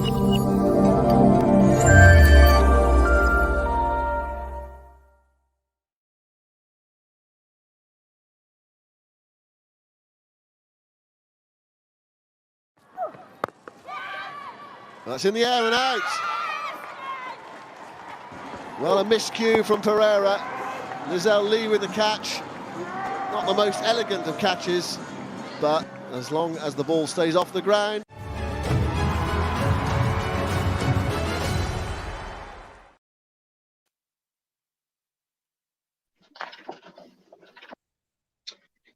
That's in the air and out. Well, a miscue from Pereira. Lizelle Lee with the catch. Not the most elegant of catches, but as long as the ball stays off the ground.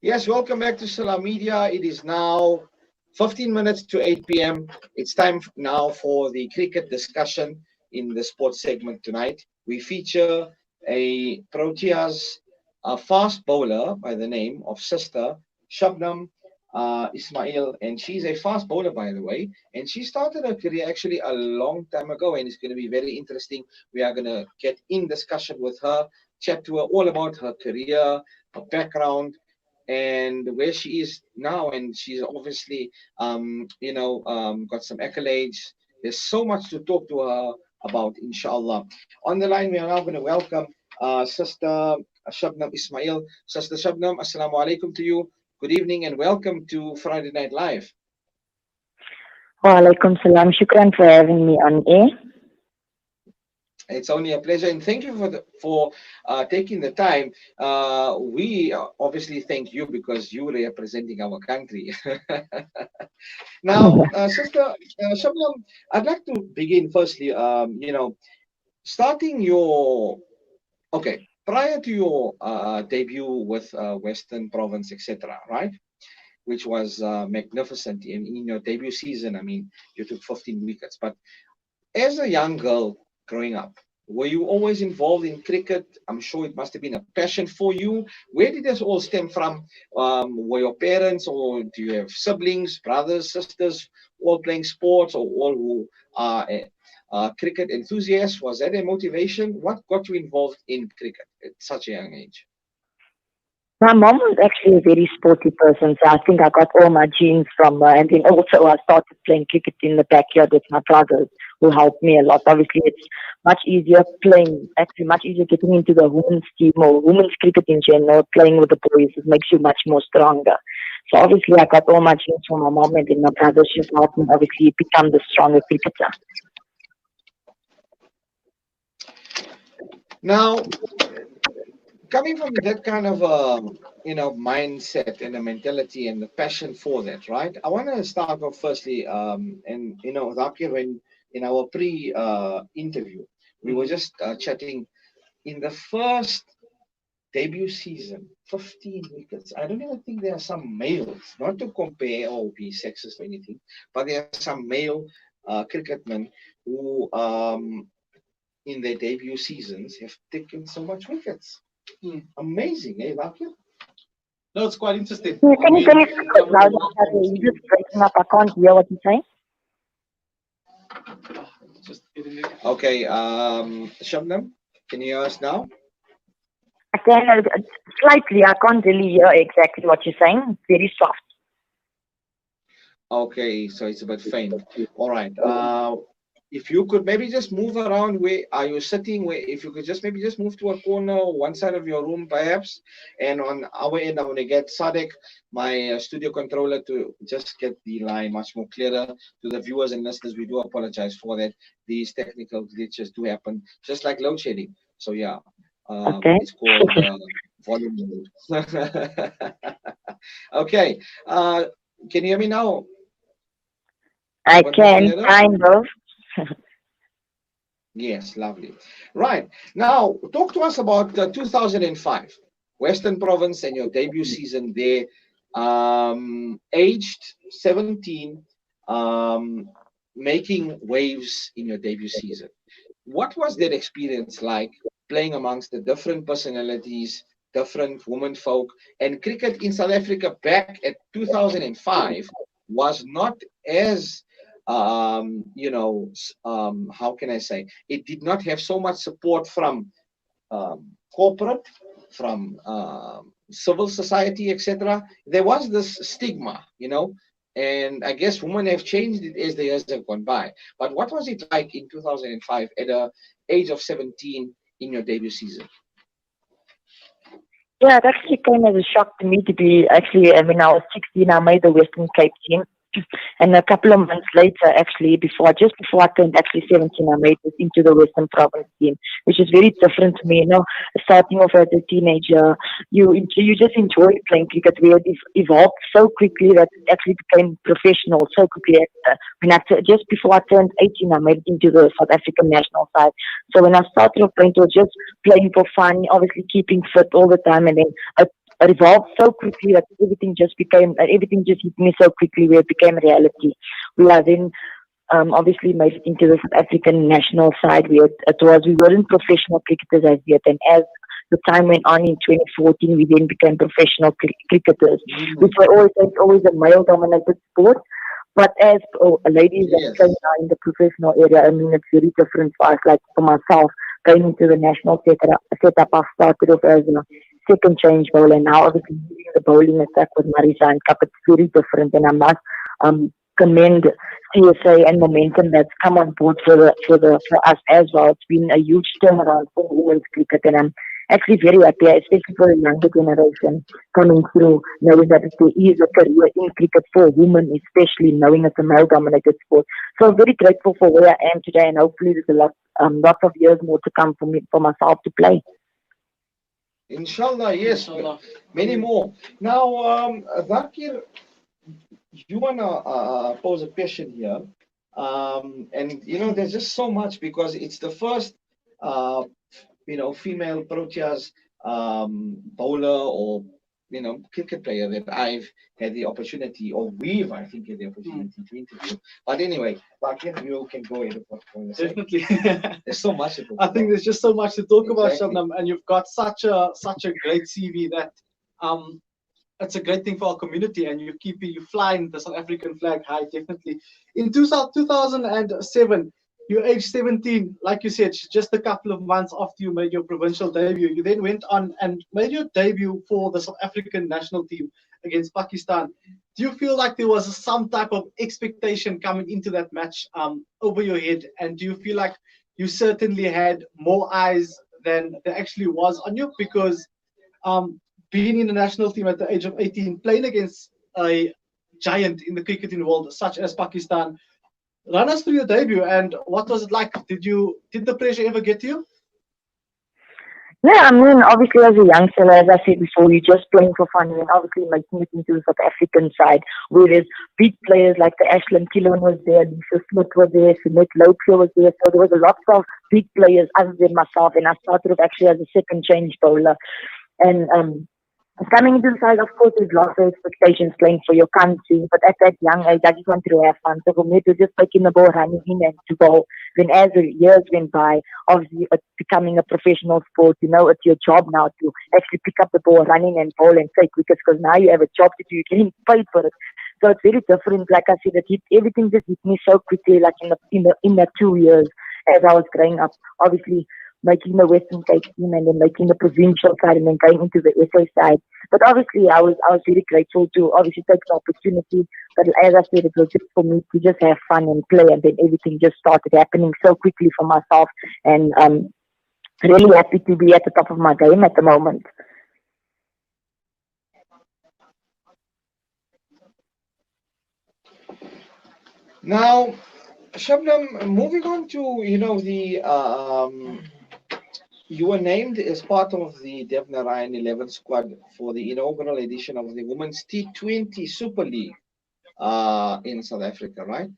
Yes, welcome back to Salam Media. It is now 15 minutes to 8 p.m. It's time now for the cricket discussion in the sports segment tonight. We feature a Proteas fast bowler by the name of sister Shabnim Ismail, and she's a fast bowler, by the way, and she started her career actually a long time ago, and it's going to be very interesting. We are going to get in discussion with her, chat to her all about her career, her background, and where she is now. And she's obviously got some accolades. There's so much to talk to her about, inshallah. On the line, we are now going to welcome sister Shabnim Ismail. Sister Shabnim, assalamu alaikum to you. Good evening and welcome to Friday Night Live. Wa alaikum salam. Shukran for having me on air. It's only a pleasure, and thank you for taking the time. We obviously thank you because you're representing our country. Now, Sister Shabnim, I'd like to begin firstly, starting your, prior to your debut with Western Province, etc., right? Which was magnificent. In your debut season, I mean, you took 15 wickets. But as a young girl, growing up, were you always involved in cricket? I'm sure it must have been a passion for you. Where did this all stem from? Were your parents, or do you have siblings, brothers, sisters, all playing sports, or all who are cricket enthusiasts? Was that a motivation? What got you involved in cricket at such a young age? My mom was actually a very sporty person, so I think I got all my genes from her. And then also I started playing cricket in the backyard with my brothers, who helped me a lot. Obviously, it's much easier much easier getting into the women's team or women's cricket in general. Playing with the boys, it makes you much more stronger. So obviously I got all my genes from my mom, and then my brothers just helped me obviously become the stronger cricketer. Now, coming from that kind of mindset and a mentality and the passion for that, right? I want to start off firstly, Thaakir, when in our pre-interview, we were just chatting. In the first debut season, 15 wickets. I don't even think there are some males, not to compare or be sexist or anything, but there are some male cricketmen who, in their debut seasons, have taken so much wickets. Amazing, eh, Thaakir? No, it's quite interesting. Can you speak louder? You're just breaking up. I can't hear what you're saying. Okay, Shabnim, can you hear us now? I can slightly. I can't really hear exactly what you're saying. It's very soft. Okay, so it's a bit faint. All right. If you could maybe just move around, where are you sitting? Where, if you could just maybe just move to a corner, one side of your room perhaps. And on our end, I'm going to get Sadek, my studio controller, to just get the line much more clearer to the viewers and listeners. We do apologize for that. These technical glitches do happen, just like load shedding. So yeah, Okay. it's called volume mode. Okay. Can you hear me now? I can, kind of. Yes, lovely. Right. Now, talk to us about 2005, Western Province and your debut season there. Aged 17, making waves in your debut season. What was that experience like, playing amongst the different personalities, different women folk, and cricket in South Africa back at 2005 was not as how can I say, it did not have so much support from corporate, from civil society, etc. There was this stigma, And I guess women have changed it as the years have gone by. But what was it like in 2005 at the age of 17 in your debut season? Yeah, it actually came as a shock to me to be actually, when I was 16, I made the Western Cape team. And a couple of months later, actually, just before I turned actually 17, I made it into the Western Province team, which is very different to me. Starting off as a teenager, you just enjoy playing cricket. We had evolved so quickly that it actually became professional so quickly. Just before I turned 18, I made it into the South African national side. So when I started off playing, it was just playing for fun, obviously keeping fit all the time, and then it evolved so quickly that everything just hit me so quickly where it became a reality. We are then obviously made it into the South African national side. We weren't professional cricketers as yet, and as the time went on in 2014, we then became professional cricketers, which were always a male-dominated sport. But as ladies that play now in the professional area, I mean, it's very different for us. Like for myself, going into the national setup, I started off as a second change bowler, and now obviously using the bowling attack with Marisa and Cup, it's very different. And I must commend CSA and momentum that's come on board for us as well. It's been a huge turnaround for women's cricket, and I'm actually very happy, especially for the younger generation coming through, knowing that there is a career in cricket for women, especially knowing it's a male-dominated sport. So I'm very grateful for where I am today, and hopefully there's lots of years more to come for myself to play. Inshallah, yes, Inshallah. Many more. Now, Thaakir, you want to pose a question here. And, there's just so much because it's the first, female Proteas bowler or, cricket player that I've had the opportunity, or I think, had the opportunity to interview. But anyway, Thaakir, you can go ahead. Definitely. There's so much to talk I think there's just so much to talk about, Exactly. Shabnim, and you've got such a great CV that it's a great thing for our community, and you flying the South African flag high, definitely. In 2007, you're age 17, like you said, just a couple of months after you made your provincial debut. You then went on and made your debut for the South African national team against Pakistan. Do you feel like there was some type of expectation coming into that match over your head? And do you feel like you certainly had more eyes than there actually was on you? Because being in the national team at the age of 18, playing against a giant in the cricketing world, such as Pakistan, run us through your debut and what was it like? Did the pressure ever get to you? Yeah, I mean, obviously as a youngster, as I said before, you're just playing for fun and obviously making it into the South African side, where there's big players like the Ashland Killon was there, Lisa Smith was there, Sunit Lokia was there, so there was a lot of big players other than myself, and I started off actually as a second change bowler. And coming into the side, of course, there's lots of expectations playing for your country, but at that young age, I just wanted to have fun. So for me, it was just taking the ball, running in and to bowl. Then as the years went by, obviously it's becoming a professional sport. It's your job now to actually pick up the ball, running and bowl and take wickets, because now you have a job to do. You're getting paid for it. So it's very different. Like I said, everything just hit me so quickly, like in that 2 years as I was growing up. Obviously, making the Western Cape team and then making the provincial side and then going into the SA side. But obviously, I was really grateful to obviously take the opportunity. But as I said, it was just for me to just have fun and play, and then everything just started happening so quickly for myself. And really happy to be at the top of my game at the moment. Now, Shabnim, moving on to you were named as part of the Devna Ryan 11 squad for the inaugural edition of the Women's T20 Super League in South Africa, right?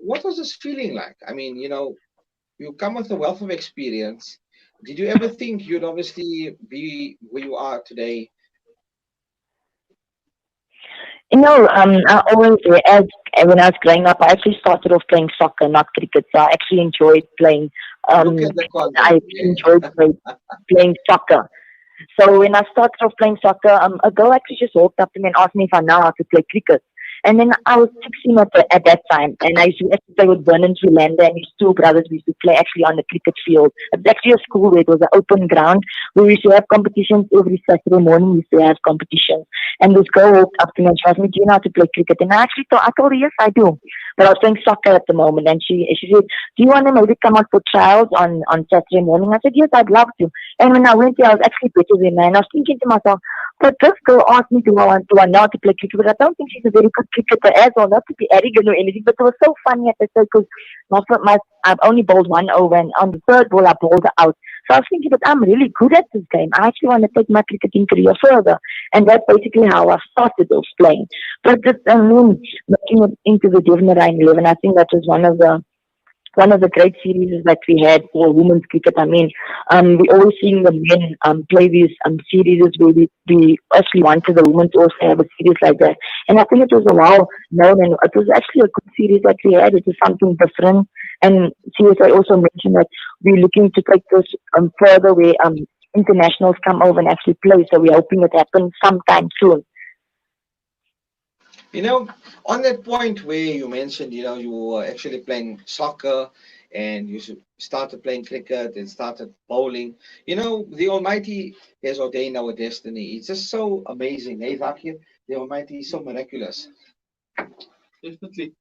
What was this feeling like? I mean, you come with a wealth of experience. Did you ever think you'd obviously be where you are today? I always, when I was growing up, I actually started off playing soccer, not cricket. So I actually enjoyed playing. I enjoyed playing soccer. So when I started off playing soccer, a girl actually just walked up to me and asked me if I know how to play cricket. And then I was 16 at that time, and I used to actually play with Vernon Philander and his two brothers. We used to play actually on the cricket field. It's actually a school where it was an open ground where we used to have competitions every Saturday morning. We used to have competitions. And this girl walked up to me and she asked me, "Do you know how to play cricket?" And I told her, "Yes, I do." But I was playing soccer at the moment, and she said, "Do you want to maybe come out for trials on Saturday morning?" I said, "Yes, I'd love to." And when I went there, I was actually better than her. And I was thinking to myself, but this girl asked me, do I know how to play cricket? But I don't think she's a very good cricketer as well. Not to be arrogant or anything, but it was so funny at the time because I've only bowled one over, and on the third ball I bowled her out. So I was thinking, but I'm really good at this game. I actually want to take my cricketing career further. And that's basically how I started off playing. But just, making it into the Devon 11, I think that was one of the great series that we had for women's cricket. I mean, we always seeing the men play these series where we actually wanted the women to also have a series like that. And I think it was a well known, and it was actually a good series that we had. It was something different. And CSI also mentioned that we're looking to take this further where internationals come over and actually play. So we're hoping it happens sometime soon. You know, on that point where you mentioned, you were actually playing soccer and you started playing cricket and started bowling. The Almighty has ordained our destiny. It's just so amazing. Hey, Thaakir, the Almighty is so miraculous. Definitely.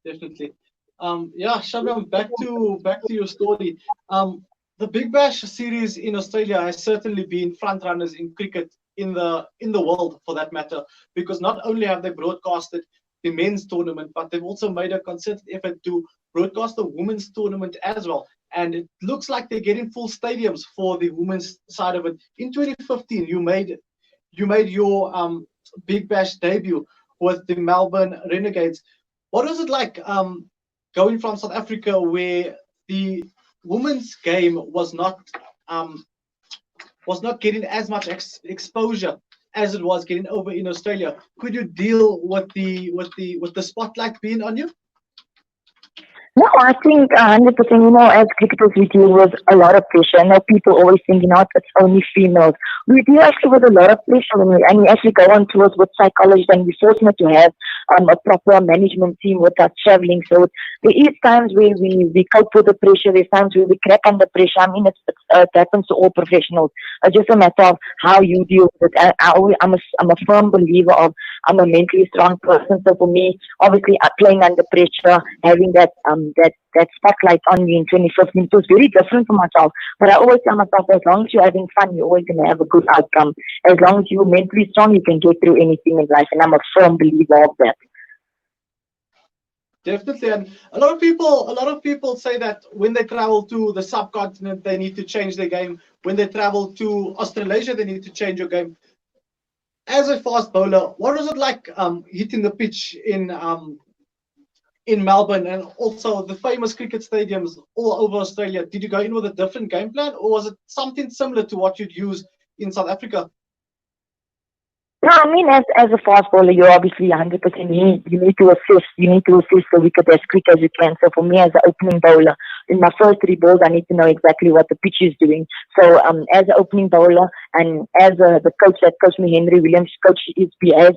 Yeah, Shabram, back to your story. The Big Bash series in Australia has certainly been front runners in cricket in the world, for that matter, because not only have they broadcasted the men's tournament, but they've also made a concerted effort to broadcast the women's tournament as well. And it looks like they're getting full stadiums for the women's side of it. In 2015, you made your Big Bash debut with the Melbourne Renegades. What was it like going from South Africa, where the women's game was not getting as much exposure as it was getting over in Australia? Could you deal with the spotlight being on you? No, I think 100%, as cricketers, we deal with a lot of pressure. I know people always think, it's only females. We deal actually with a lot of pressure and we actually go on tours with psychologists, and we're fortunate to have a proper management team with us traveling. So there is times where we cope with the pressure. There's times where we crack under pressure. I mean, it happens to all professionals. It's just a matter of how you deal with it. I'm a firm believer of I'm a mentally strong person. So for me, obviously, playing under pressure, having that spotlight on me in 2015, it was very different for myself. But I always tell myself, as long as you're having fun, you're always going to have a good outcome. As long as you're mentally strong, you can get through anything in life. And I'm a firm believer of that. Definitely. And a lot of people say that when they travel to the subcontinent, they need to change their game. When they travel to Australasia, they need to change your game. As a fast bowler, what was it like hitting the pitch in Melbourne and also the famous cricket stadiums all over Australia? Did you go in with a different game plan, or was it something similar to what you'd use in South Africa? No, I mean, as a fast bowler, you're obviously 100%. You need to assist. You need to assist the wicket as quick as you can. So for me, as an opening bowler, in my first 3 balls, I need to know exactly what the pitch is doing. So as an opening bowler, and as the coach that coached me, Henry Williams, has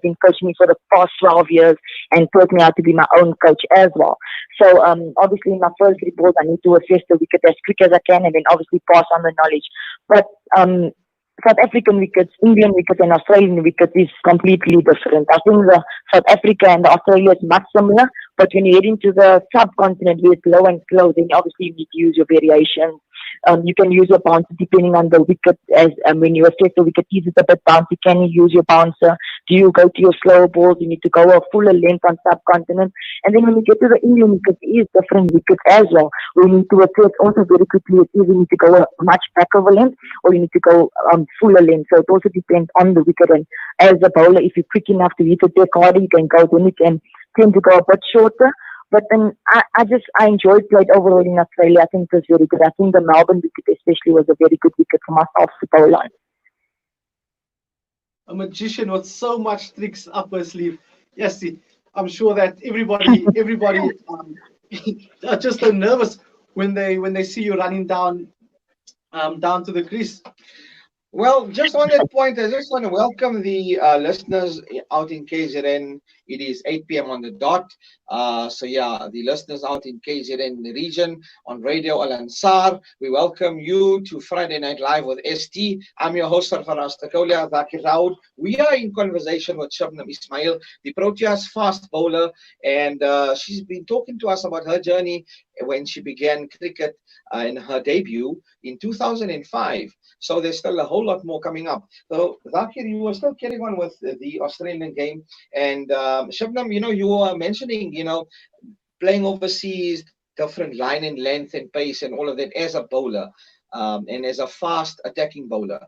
been coaching me for the past 12 years and taught me how to be my own coach as well. So obviously, in my first 3 balls, I need to assist the wicket as quick as I can, and then obviously pass on the knowledge. But South African wickets, Indian wickets, and Australian wickets is completely different. I think the South Africa and the Australia is much similar, but when you head into the subcontinent where it's low and slow, then obviously you need to use your variations. You can use your bouncer depending on the wicket. As when you assess the wicket, is it a bit bouncy? Can you use your bouncer? Do you go to your slower balls? You need to go a fuller length on subcontinent. And then when you get to the Indian wicket, it is different wickets as well. We need to assess also very quickly. It is you need to go a much back of a length, or you need to go fuller length. So it also depends on the wicket. And as a bowler, if you're quick enough to hit it deck harder, you can go. Then you can tend to go a bit shorter. But then I enjoyed playing overall in Australia. I think it was very good. I think the Melbourne wicket especially was a very good wicket for myself to bowl on. A magician with so much tricks up her sleeve. Yes, I'm sure that everybody are just so nervous when they see you running down to the crease. Well, just on that point, I just want to welcome the listeners out in KZN. It is 8 p.m. on the dot. So yeah, the listeners out in KZN region on Radio Al Ansar, we welcome you to Friday Night Live with ST. I'm your host, Sarfaaraz, Takolia, Thaakir, Dawood. We are in conversation with Shabnim Ismail, the Proteas fast bowler, and she's been talking to us about her journey when she began cricket in her debut in 2005. So there's still a whole lot more coming up. So Thaakir, you were still carrying on with the Australian game, and Shabnam, you were mentioning, playing overseas, different line and length and pace and all of that as a bowler. And as a fast attacking bowler,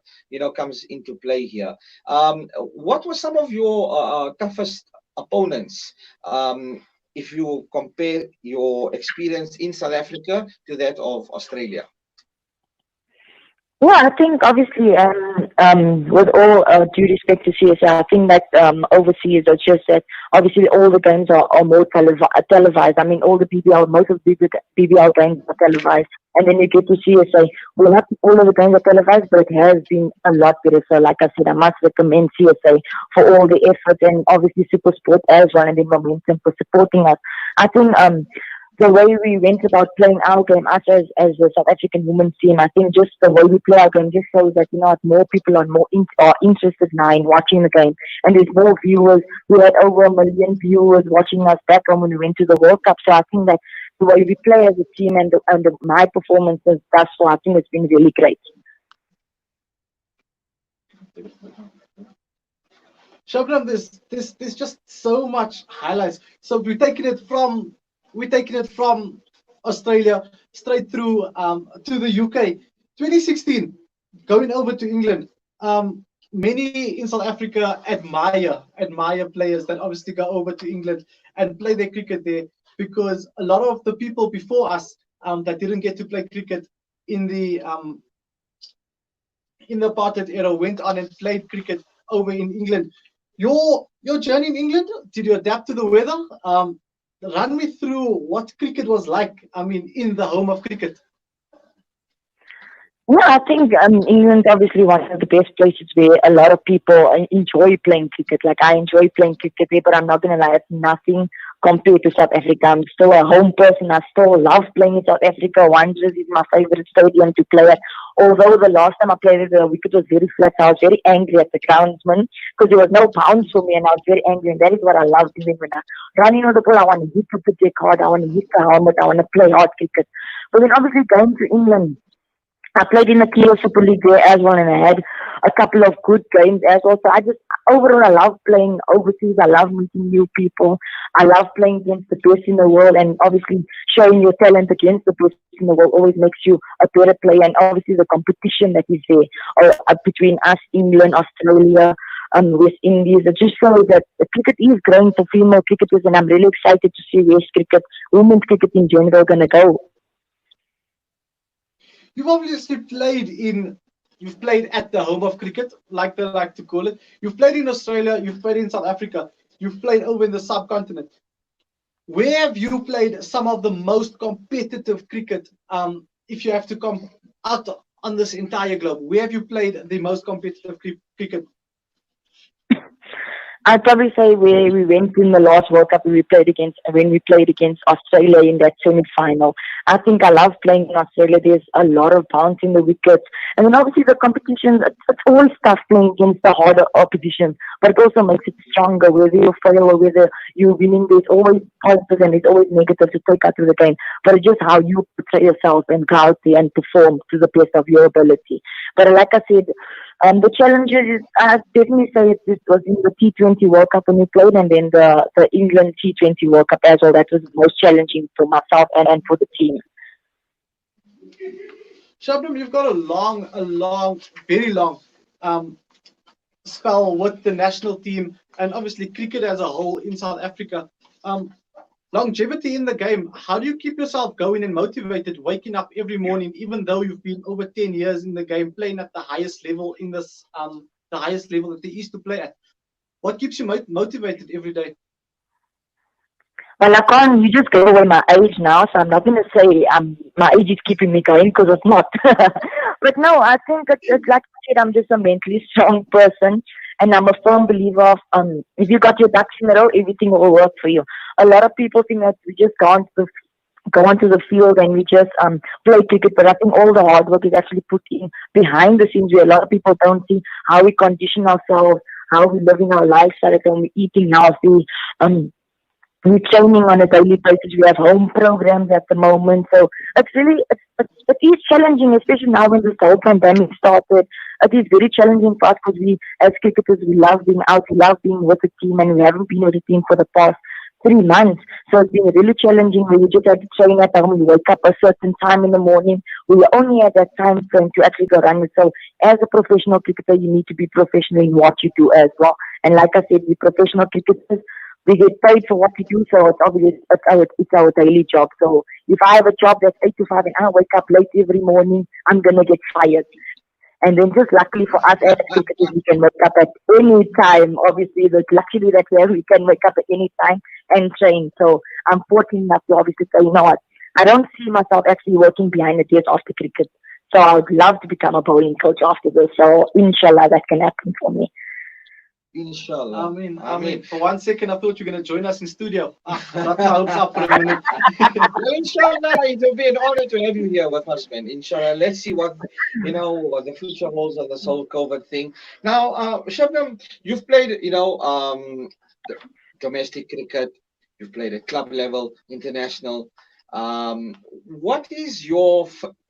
comes into play here. What were some of your toughest opponents, if you compare your experience in South Africa to that of Australia? Yeah, I think obviously, with all due respect to CSA, I think that overseas it's just that obviously all the games are more televised. I mean, all the BBL, most of the BBL games are televised, and then you get to CSA. Well, not all of the games are televised, but it has been a lot better. So, like I said, I must recommend CSA for all the effort, and obviously Super Sport as well, and the Momentum for supporting us. I think the way we went about playing our game, us as a South African women's team, I think just the way we play our game just shows that, more people are interested now in watching the game. And there's more viewers. We had over 1 million viewers watching us back home when we went to the World Cup. So I think that the way we play as a team and my performances thus far, I think it's been really great. Shabnam, there's just so much highlights. So we're taking it from Australia straight through to the UK. 2016, going over to England. Many in South Africa admire players that obviously go over to England and play their cricket there, because a lot of the people before us that didn't get to play cricket in the apartheid era went on and played cricket over in England. Your journey in England, did you adapt to the weather? Run me through what cricket was like, in the home of cricket. Yeah, I think England's obviously one of the best places where a lot of people enjoy playing cricket. Like, I enjoy playing cricket there, but I'm not going to lie, it's nothing compared to South Africa. I'm still a home person. I still love playing in South Africa. Wanderers is my favorite stadium to play at. Although the last time I played it, the wicket was very flat. I was very angry at the groundsman because there was no bounce for me, and I was very angry. And that is what I love doing when I run into the ball. I want to hit the deck hard. I want to hit the helmet. I want to play hard cricket. But then obviously going to England, I played in the Clio Super League there as well, and I had a couple of good games as well. So overall, I love playing overseas. I love meeting new people. I love playing against the best in the world, and obviously showing your talent against the best in the world always makes you a better player. And obviously the competition that is there between us, England, Australia, West Indies, it just shows that the cricket is growing for female cricketers, and I'm really excited to see West cricket, women's cricket in general, going to go. You've obviously you've played at the home of cricket, like they like to call it. You've played in Australia, you've played in South Africa, you've played over in the subcontinent. Where have you played some of the most competitive cricket? If you have to come out on this entire globe, where have you played the most competitive cricket? I'd probably say where we went in the last World Cup when we played against Australia in that semi-final. I think I love playing in Australia. There's a lot of bounce in the wickets. And then obviously the competitions, it's always tough playing against the harder opposition, but it also makes it stronger. Whether you fail or whether you're winning, there's always positive and there's always negative to take out of the game. But it's just how you portray yourself and go out there and perform to the best of your ability. But like I said, the challenges, I'd definitely say it was in the T20 World Cup when we played, and then the England T20 World Cup as well. That was the most challenging for myself and for the team. Shabnim, you've got a very long spell with the national team and obviously cricket as a whole in South Africa. Longevity in the game, how do you keep yourself going and motivated, waking up every morning, even though you've been over 10 years in the game, playing at the highest level in this, the highest level that there is to play at? What keeps you motivated every day? Well, I can't. You just gave away my age now, so I'm not going to say my age is keeping me going because it's not. But no, I think it's like I said, I'm just a mentally strong person, and I'm a firm believer of if you got your ducks in a row, everything will work for you. A lot of people think that we just go onto the field and we just play cricket, but I think all the hard work is actually put in behind the scenes where a lot of people don't see how we condition ourselves, how we live in our lifestyle, and we're eating healthy. Um, we're training on a daily basis. We have home programs at the moment. So it's really, it is challenging, especially now when this whole pandemic started. It is very challenging for us because we, as cricketers, we love being out, we love being with the team, and we haven't been with the team for the past 3 months. So it's been really challenging where you just have to train at home. You wake up a certain time in the morning. We only at that time frame to actually go run it. So as a professional cricketer, you need to be professional in what you do as well. And like I said, we professional cricketers, we get paid for what we do, so it's obvious it's our daily job. So if I have a job that's 8 to 5 and I wake up late every morning, I'm gonna get fired. And then just luckily for us as cricketers, we can wake up at any time. Obviously, the luxury that we can wake up at any time and train. So I'm fortunate enough to obviously say, you know what, I don't see myself actually working behind the desk after cricket. So I would love to become a bowling coach after this. So inshallah, that can happen for me. Inshallah. I mean, for 1 second, I thought you were going to join us in studio. Got my hopes up for a minute. Well, inshallah, it will be an honor to have you here with us, man. Inshallah, let's see what what the future holds of this whole COVID thing. Now, Shabnam, you've played, domestic cricket. You've played at club level, international. What is your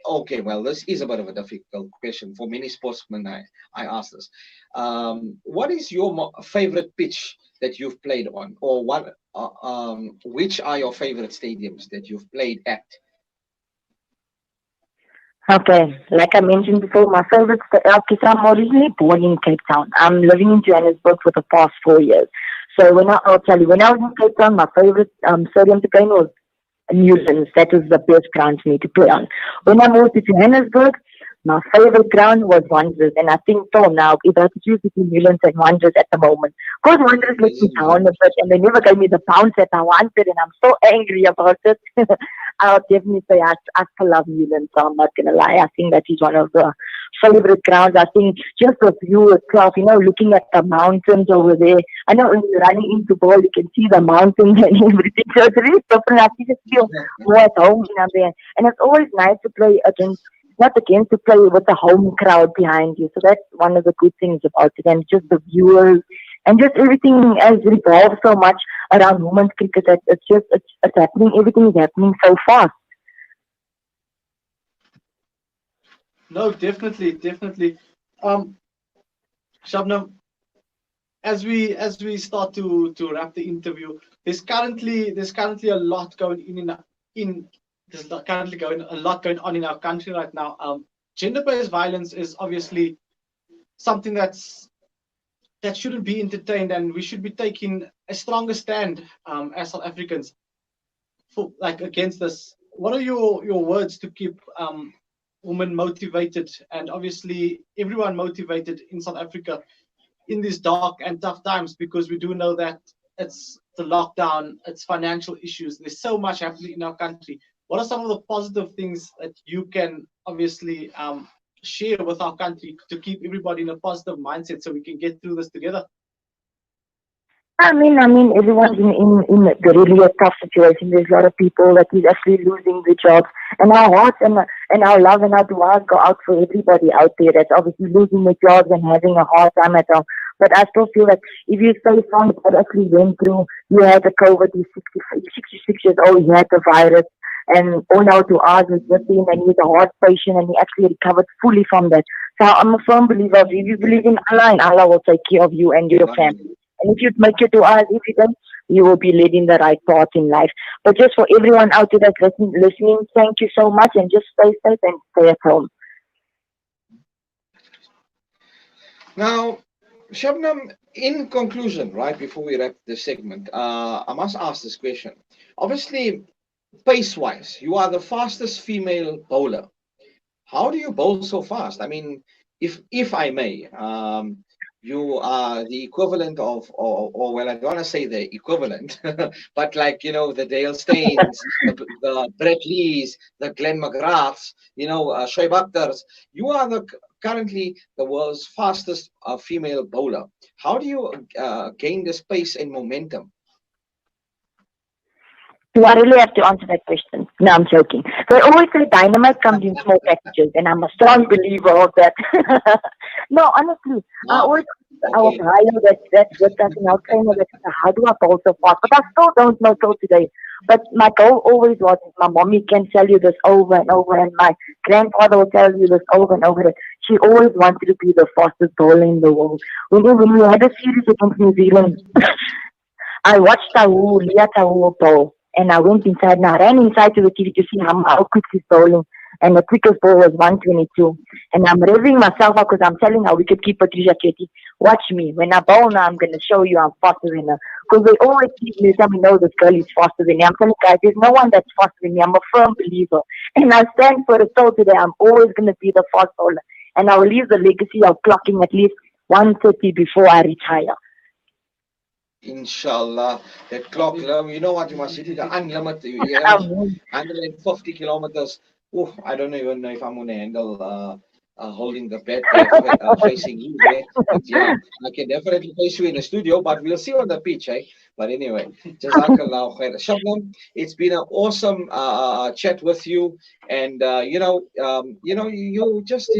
okay? Well, this is a bit of a difficult question for many sportsmen. I ask this. What is your favorite pitch that you've played on, or which are your favorite stadiums that you've played at? Okay, like I mentioned before, my favorite because I'm originally born in Cape Town. I'm living in Johannesburg for the past 4 years. So I'll tell you, when I was in Cape Town, my favorite stadium to play in was Newlands. That was the best ground for me to play on. When I moved to Johannesburg, my favorite ground was Wanderers, and I think so now if I had to choose between Newlands and Wanderers at the moment, because Wanderers let me down a bit, and they never gave me the bounce that I wanted, and I'm so angry about it. I'll definitely say I still love Newlands, so I'm not gonna lie. I think that is one of the favorite grounds. I think just the view itself, looking at the mountains over there. I know when you're running into ball, you can see the mountains and everything. So it's really different. I just feel more at home when I'm there, and it's always nice to play against. Not again to play with the home crowd behind you. So that's one of the good things about it. And just the viewers and just everything has revolved so much around women's cricket that it's happening. Everything is happening so fast. No, definitely. Shabnam, as we start to wrap the interview, there's currently a lot going there's currently a lot going on in our country right now. Gender-based violence is obviously something that shouldn't be entertained, and we should be taking a stronger stand as South Africans against this. What are your words to keep women motivated, and obviously everyone motivated in South Africa in these dark and tough times, because we do know that it's the lockdown, it's financial issues. There's so much happening in our country. What are some of the positive things that you can obviously share with our country to keep everybody in a positive mindset so we can get through this together? I mean, everyone's in a really tough situation. There's a lot of people that is actually losing their jobs, and our hearts and our love and our duas go out for everybody out there that's obviously losing their jobs and having a hard time at home. But I still feel that if you stay strong, that actually went through, you had the COVID, you're 66 years old, you had the virus, and all now to ours is with him, and he's a heart patient, and he actually recovered fully from that. So I'm a firm believer of if you believe in Allah, and Allah will take care of you and your family. And if you make it to us, if you don't, you will be led in the right path in life. But just for everyone out there that's listening, thank you so much, and just stay safe and stay at home. Now, Shabnam, in conclusion, right before we wrap this segment, I must ask this question. Obviously, pace-wise, you are the fastest female bowler. How do you bowl so fast? I mean, if I may, you are the equivalent of, or well, I don't want to say the equivalent, but like, the Dale Steins, the Brett Lees, the Glenn McGraths, Shoaib Akhtars. You are currently the world's fastest female bowler. How do you gain this pace and momentum? Do I really have to answer that question? No, I'm joking. So I always say dynamite comes in small packages, and I'm a strong believer of that. No, honestly, I Wow. always I was Okay. higher that's with us, and I was saying that how do I bowl so fast? But I still don't know till today. But my goal always was, my mommy can tell you this over and over, and my grandfather will tell you this over and over. That she always wanted to be the fastest bowler in the world. When we had a series against New Zealand, I watched Tawood bowl, and I went inside and I ran inside to the TV to see how quick he's bowling. And the quickest ball was 122. And I'm revving myself up because I'm telling our wicketkeeper Trisha Chetty, watch me. When I bowl now, I'm going to show you I'm faster than her. Because they always keep me telling me, no, this girl is faster than me. I'm telling guys, there's no one that's faster than me. I'm a firm believer. And I stand for it till today. I'm always going to be the fast bowler. And I will leave the legacy of clocking at least 130 before I retire. Inshallah, that clock, you know what, you must hit it unlimited, 150 kilometers. Oh, I don't even know if I'm going to handle holding the bat there, facing you there. But yeah, I can definitely face you in the studio, but we'll see on the pitch, eh? But anyway, Jazakallah khair. Shabnam, it's been an awesome chat with you, and you just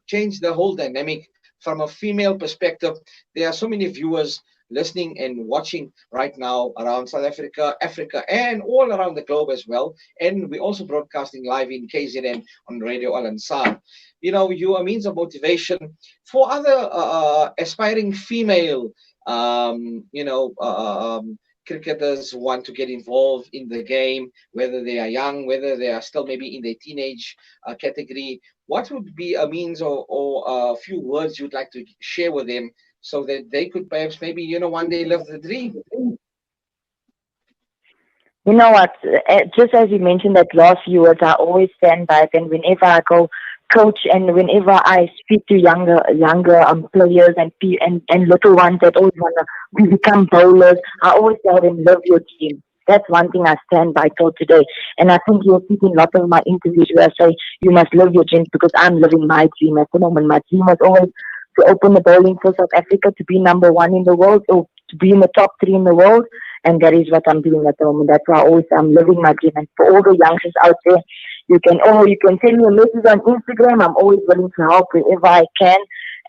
change the whole dynamic from a female perspective. There are so many viewers listening and watching right now around South Africa, Africa, and all around the globe as well. And we're also broadcasting live in KZN on Radio Al Ansar. You are a means of motivation for other aspiring female, cricketers who want to get involved in the game, whether they are young, whether they are still maybe in the teenage category. What would be a means or a few words you'd like to share with them, so that they could perhaps maybe, one day live the dream? You know what? Just as you mentioned that last few words, I always stand by it. And whenever I go coach, and whenever I speak to younger players and little ones that always want to become bowlers, I always tell them, love your dream. That's one thing I stand by till today. And I think you'll see in a lot of my interviews where I say, you must live your dream, because I'm living my dream at the moment. My dream was always to open the bowling for South Africa, to be number one in the world, or to be in the top 3 in the world. And that is what I'm doing at the moment. That's why I'm living my dream. And for all the youngsters out there, you can send me a message on Instagram. I'm always willing to help wherever I can.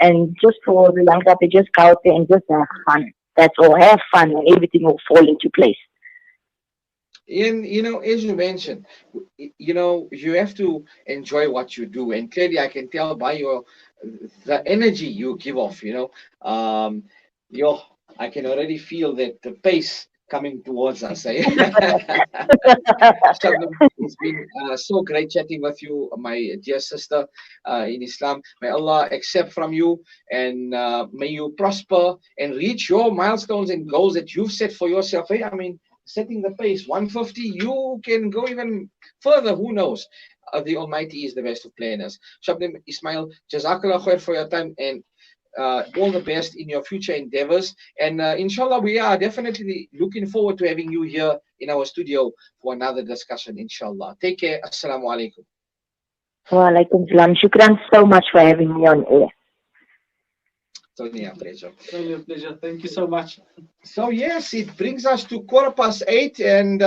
And just for the youngsters out there, just go out there and just have fun. That's all. Have fun, and everything will fall into place. And as you mentioned, you have to enjoy what you do, and clearly I can tell by the energy you give off. I can already feel that the pace coming towards us. Eh? It's been so great chatting with you, my dear sister in Islam. May Allah accept from you, and may you prosper and reach your milestones and goals that you've set for yourself. Eh? I mean, setting the pace 150, you can go even further. Who knows? The Almighty is the best of planners. Shabnim Ismail, Jazakallah khair for your time, and all the best in your future endeavors. And inshallah, we are definitely looking forward to having you here in our studio for another discussion, inshallah. Take care. Assalamu alaikum. Wa alaikum salam. Shukran so much for having me on air. It's only a pleasure. It's only a pleasure. Thank you so much. So yes, it brings us to 8:15, and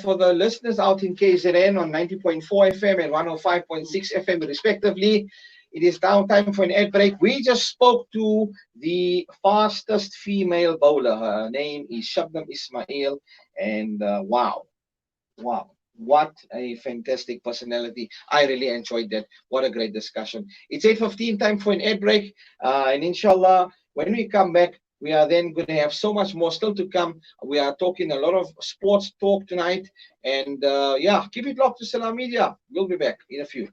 for the listeners out in KZN on 90.4 FM and 105.6 FM respectively, it is now time for an ad break. We just spoke to the fastest female bowler. Her name is Shabnim Ismail, and wow, what a fantastic personality. I really enjoyed that. What a great discussion. It's 8:15, time for an ad break. And inshallah, when we come back, we are then going to have so much more still to come. We are talking a lot of sports talk tonight. And keep it locked to Salam Media. We'll be back in a few.